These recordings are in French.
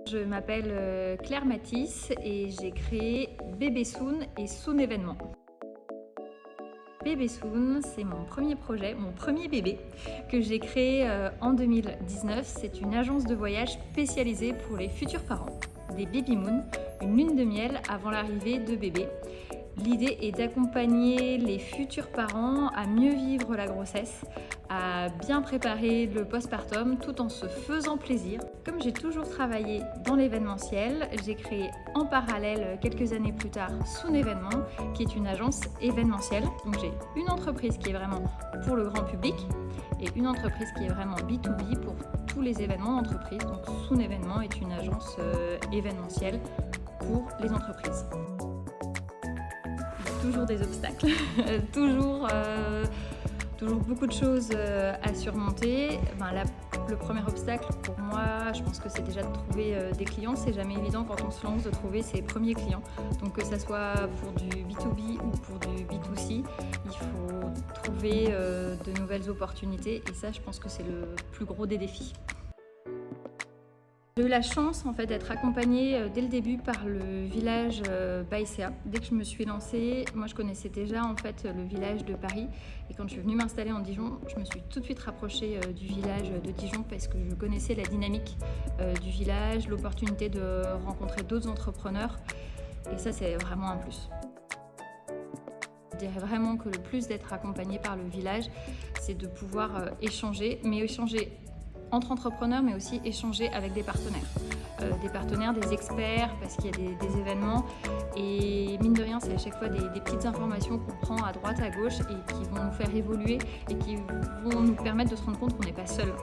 Je m'appelle Claire Matisse et j'ai créé Bébé Soon et Soon Événements. Bébé Soon, c'est mon premier projet, mon premier bébé que j'ai créé en 2019. C'est une agence de voyage spécialisée pour les futurs parents, des baby moon, une lune de miel avant l'arrivée de bébé. L'idée est d'accompagner les futurs parents à mieux vivre la grossesse, à bien préparer le postpartum tout en se faisant plaisir. Comme j'ai toujours travaillé dans l'événementiel, j'ai créé en parallèle quelques années plus tard Soon Événements, qui est une agence événementielle. Donc j'ai une entreprise qui est vraiment pour le grand public et une entreprise qui est vraiment B2B pour tous les événements d'entreprise. Donc Soon Événements est une agence événementielle pour les entreprises. Toujours des obstacles, toujours beaucoup de choses à surmonter. Le premier obstacle pour moi, je pense que c'est déjà de trouver des clients. C'est jamais évident quand on se lance de trouver ses premiers clients. Donc que ça soit pour du B2B ou pour du B2C, il faut trouver de nouvelles opportunités et ça, je pense que c'est le plus gros des défis. J'ai eu la chance en fait d'être accompagnée dès le début par le village Baïséa. Dès que je me suis lancée, moi je connaissais déjà en fait le village de Paris et quand je suis venue m'installer en Dijon, je me suis tout de suite rapprochée du village de Dijon parce que je connaissais la dynamique du village, l'opportunité de rencontrer d'autres entrepreneurs et ça c'est vraiment un plus. Je dirais vraiment que le plus d'être accompagnée par le village, c'est de pouvoir échanger, mais échanger entre entrepreneurs, mais aussi échanger avec des partenaires, des experts, parce qu'il y a des événements. Et mine de rien, c'est à chaque fois des petites informations qu'on prend à droite, à gauche et qui vont nous faire évoluer et qui vont nous permettre de se rendre compte qu'on n'est pas seul.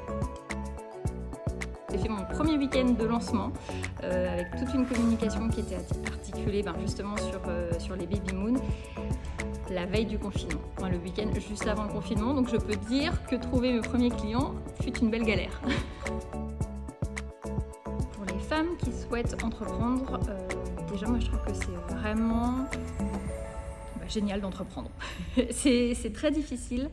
J'ai fait mon premier week-end de lancement avec toute une communication qui était articulée justement sur les baby moon. La veille du confinement, le week-end juste avant le confinement, donc je peux dire que trouver mes premiers clients fut une belle galère. Pour les femmes qui souhaitent entreprendre, déjà moi je trouve que c'est vraiment génial d'entreprendre. C'est très difficile,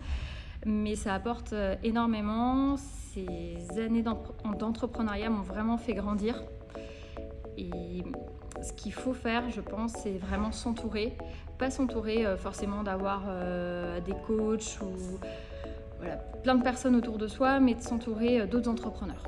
mais ça apporte énormément. Ces années d'entrepreneuriat m'ont vraiment fait grandir. Et ce qu'il faut faire, je pense, c'est vraiment s'entourer. Pas s'entourer forcément d'avoir des coachs ou plein de personnes autour de soi, mais de s'entourer d'autres entrepreneurs.